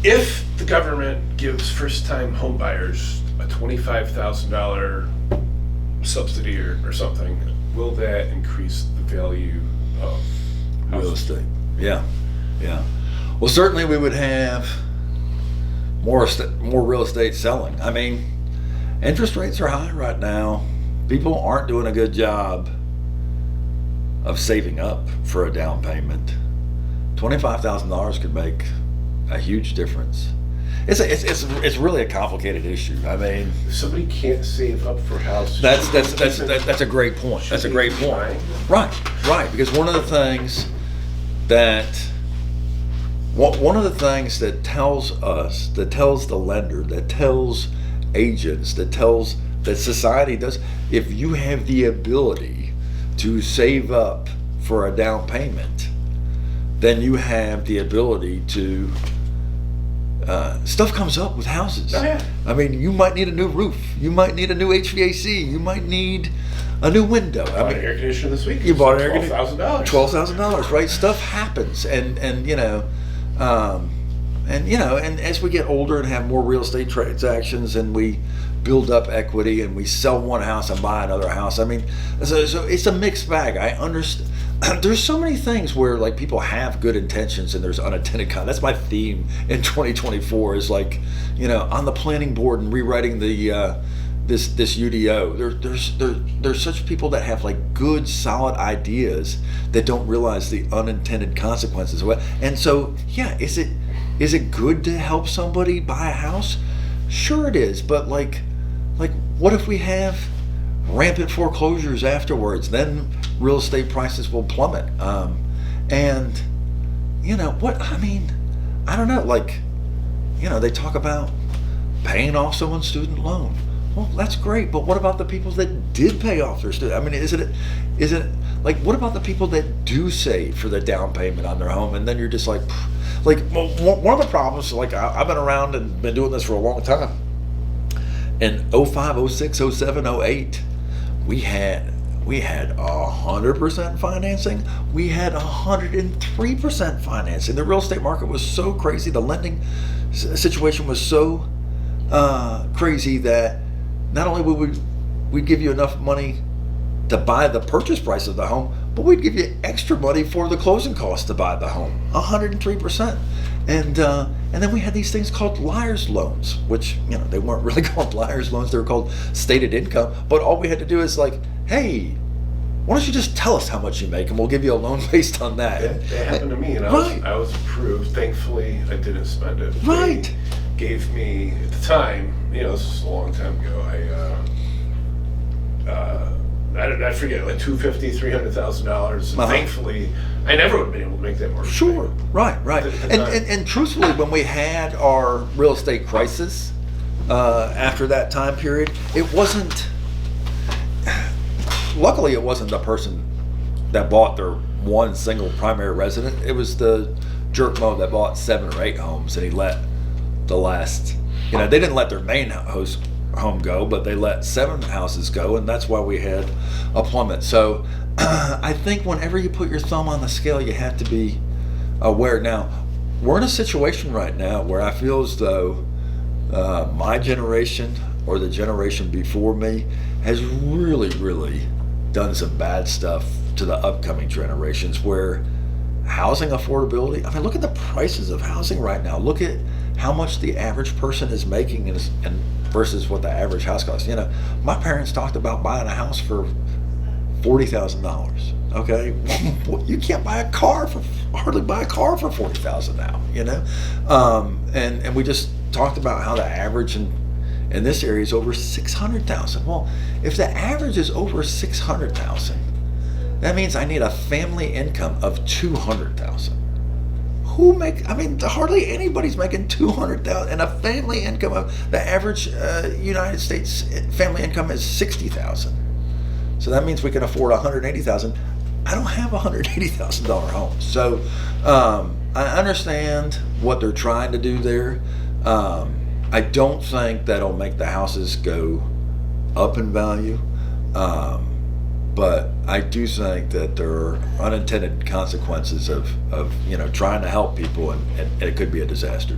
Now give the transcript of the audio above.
If the government gives first-time home buyers a $25,000 subsidy or something, will that increase the value of Real houses? estate. Yeah, yeah. Well, certainly we would have more real estate selling. I mean, interest rates are high right now. People aren't doing a good job of saving up for a down payment. $25,000 could make a huge difference. It's really a complicated issue. I mean, If somebody can't save up for a house, that's a great point. That's a great point. Right. Right. Because one of the things that tells us, that tells the lender, that tells agents, that society does, if you have the ability to save up for a down payment, then you have the ability to. Stuff comes up with houses. Oh, yeah. I mean, you might need a new roof. You might need a new HVAC. You might need a new window. I bought an air conditioner this week. You bought an air conditioner. $12,000. $12,000, right? Stuff happens, and as we get older and have more real estate transactions, and we build up equity, and we sell one house and buy another house. I mean, so it's a mixed bag. I understand. There's so many things where like people have good intentions and there's unintended That's my theme in 2024 is like, on the planning board and rewriting the this UDO. There's such people that have like good solid ideas that don't realize the unintended consequences of it. And so yeah, is it good to help somebody buy a house? Sure it is, but like what if we have rampant foreclosures afterwards? Then real estate prices will plummet. And what I mean, I don't know, they talk about paying off someone's student loan. Well, that's great, but what about the people that did pay off their student? I mean, is it like, what about the people that do save for the down payment on their home? And then you're just like well, one of the problems, like I've been around and been doing this for a long time. In 05, 06, 07, 08, we had 100% financing. We had 103% financing. The real estate market was so crazy. The lending situation was so crazy that not only would we'd give you enough money to buy the purchase price of the home, but we'd give you extra money for the closing costs to buy the home. 103%. And then we had these things called liar's loans, which they weren't really called liar's loans. They were called stated income. But all we had to do is like, hey, why don't you just tell us how much you make and we'll give you a loan based on that. It happened to me, and I was approved. Thankfully, I didn't spend it. Right. They gave me at the time. This was a long time ago. I forget, like $250,000, $300,000. Thankfully, I never would have been able to make that mortgage. Sure, payment. right. And truthfully, when we had our real estate crisis after that time period, it wasn't. Luckily, it wasn't the person that bought their one single primary resident. It was the jerk mo that bought 7 or 8 homes, and he let the last. They didn't let their main home go, but they let 7 houses go, and that's why we had a plummet. So I think whenever you put your thumb on the scale, you have to be aware. Now, we're in a situation right now where I feel as though my generation or the generation before me has really done some bad stuff to the upcoming generations, where housing affordability, I mean, look at the prices of housing right now. Look at how much the average person is making and versus what the average house costs. My parents talked about buying a house for $40,000. Okay, you can't hardly buy a car for $40,000 now. And we just talked about how the average in this area is over $600,000. Well, if the average is over $600,000, that means I need a family income of $200,000. Hardly anybody's making $200,000, and a family income of the average United States family income is $60,000. So that means we can afford $180,000. I don't have a $180,000 home. So I understand what they're trying to do there. I don't think that'll make the houses go up in value. But I do think that there are unintended consequences of trying to help people, and it could be a disaster.